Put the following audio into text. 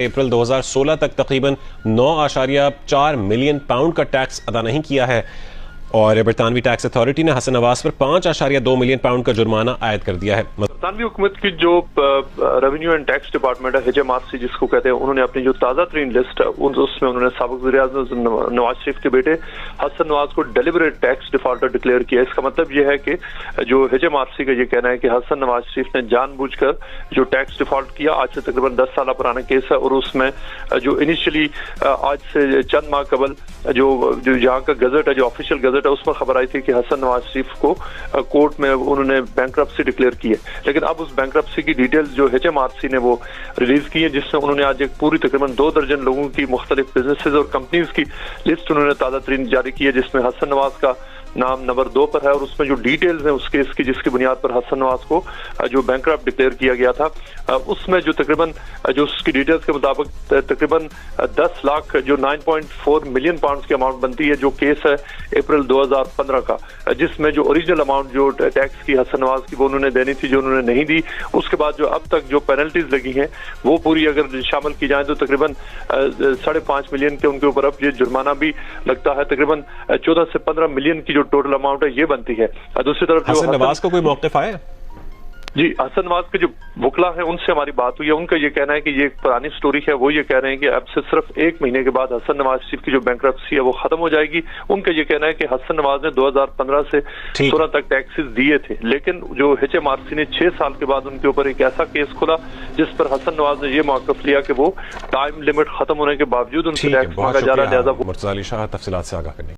अप्रैल 2016 तक तकरीबन 9.4 million pound का टैक्स अदा नहीं किया है और बरतानवी टैक्स अथॉरिटी ने हसन नवाज पर 5.2 मिलियन पाउंड का जुर्माना आयद कर दिया है। बरतानवी हुकूमत की जो रेवेन्यू एंड टैक्स डिपार्टमेंट है, HMRC जिसको कहते हैं, उन्होंने अपनी जो ताज़ा तरीन लिस्ट है उसमें उन्होंने साबिक़ वज़ीर-ए-आज़म नवाज शरीफ के बेटे हसन नवाज को डेलिबरेट टैक्स डिफॉल्टर डिक्लेयर किया। इसका मतलब यह है कि जो HMRC का ये कहना है कि हसन नवाज शरीफ ने जानबूझकर जो टैक्स डिफॉल्ट किया। आज से तकरीबन 10 साल पुराना केस है और उसमें जो इनिशियली आज से चंद माह कबल जो यहाँ का गजट है, जो ऑफिशियल गजट है, उसमें खबर आई थी कि हसन नवाज शरीफ को कोर्ट में उन्होंने बैंक्रप्सी डिक्लेयर की है। लेकिन अब उस बैंक्रप्सी की डिटेल्स जो HMRC ने वो रिलीज की है, जिसमें उन्होंने आज एक पूरी तकरीबन 2 दर्जन लोगों की मुख्तलिफ बिजनेसेस और कंपनीज की लिस्ट उन्होंने ताज़ा तरीन जारी की है, जिसमें हसन नवाज का नाम नंबर 2 पर है और उसमें जो डिटेल्स हैं उस केस की जिसकी बुनियाद पर हसन नवाज को जो बैंकरप्ट डिक्लेयर किया गया था, उसमें जो तकरीबन जो उसकी डिटेल्स के मुताबिक तकरीबन 10 लाख जो 9.4 मिलियन पाउंड की अमाउंट बनती है, जो केस है अप्रैल 2015 का, जिसमें जो ओरिजिनल अमाउंट जो टैक्स की हसन नवाज की वो उन्होंने देनी थी, जो उन्होंने नहीं दी। उसके बाद जो अब तक जो पेनल्टीज लगी हैं वो पूरी अगर शामिल की जाए तो तकरीबन 5.5 मिलियन के उनके ऊपर अब ये जुर्माना भी लगता है। तकरीबन 14 से 15 मिलियन की टोटल अमाउंट है ये बनती है। दूसरी तरफ जो हसन नवाज को कोई मौक़िफ़ आया? जी, हसन नवाज के जो वकला है उनसे हमारी बात हुई है। उनका ये कहना है कि ये एक पुरानी स्टोरी है। वो ये कह रहे हैं कि अब से सिर्फ 1 महीने के बाद हसन नवाज शरीफ की जो बैंक्रप्सी है वो खत्म हो जाएगी। उनका ये कहना है कि हसन नवाज ने 2015 से 16 तक टैक्सेस दिए थे, लेकिन जो HMRC ने 6 साल के बाद उनके ऊपर एक ऐसा केस खुला जिस पर हसन नवाज ने ये मौक़िफ़ लिया कि वो टाइम लिमिट खत्म होने के बावजूद उनसे टैक्स मांगा जा रहा है। लिहाजा मुर्तज़ा अली शाह तफसीलात से आगाह करने